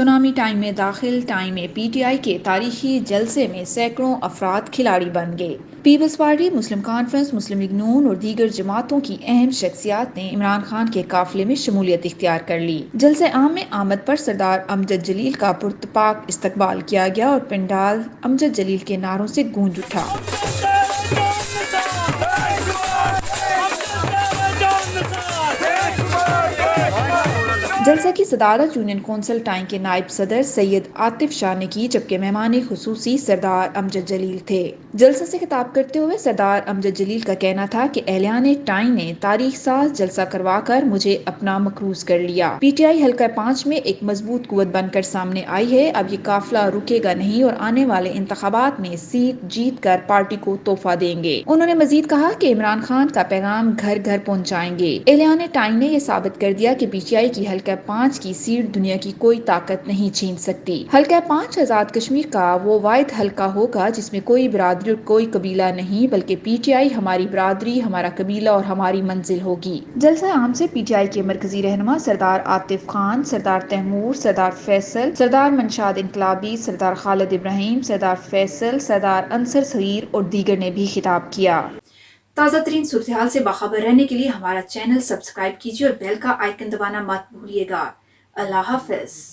Tsunami time में दाखिल time में पीटीआई के तारीखी जलसे में सैकड़ों अफराद खिलाड़ी बन गए। पीपल्स पार्टी, मुस्लिम कॉन्फ्रेंस, मुस्लिम लीग नून और दीगर जमातों की अहम शख्सियात ने इमरान खान के काफिले में शमूलियत इख्तियार कर ली। जलसे आम में आमद पर सरदार अमजद जलील का पुरतपाक इस्तकबाल किया गया और पंडाल अमजद जलील के नारों से गूंज उठा। जलसा की सदारत यूनियन कौंसिल टाइम के नायब सदर सैयद आतिफ शाह ने की, जबकि मेहमान खुसूसी सरदार अमजद जलील थे। जलसा से खिताब करते हुए सरदार अमजद जलील का कहना था कि एहलियान टाइम ने तारीख साज जलसा करवा कर मुझे अपना मकरूज कर लिया। पीटीआई हल्का 5 में एक मजबूत कुव्वत बनकर सामने आई है। अब ये काफिला रुकेगा नहीं और आने वाले इंतखाबात में सीट जीत कर पार्टी को तोहफा देंगे। उन्होंने मजीद कहा कि इमरान खान का पैगाम घर घर पहुँचाएंगे। एहलियान टाइम ने यह साबित कर दिया कि पीटीआई की हल्का 5 की सीट दुनिया की कोई ताकत नहीं छीन सकती। हल्का 5 आजाद कश्मीर का वो वाहिद हल्का होगा जिसमें कोई बिरादरी और कोई कबीला नहीं, बल्कि पीटीआई हमारी बिरादरी, हमारा कबीला और हमारी मंजिल होगी। जलसा आम से पीटीआई के मरकजी रहनुमा सरदार आतिफ खान, सरदार तैमूर, सरदार फैसल, सरदार मंशाद इनकलाबी, सरदार खालिद इब्राहिम, सरदार फैसल, सरदार अंसर सगीर और दीगर ने भी खिताब किया। ताज़ा तरीन सूरत-ए-हाल से बाखबर रहने के लिए हमारा चैनल सब्सक्राइब कीजिए और बेल का आइकन दबाना मत भूलिएगा। अल्लाह हाफ़िज़।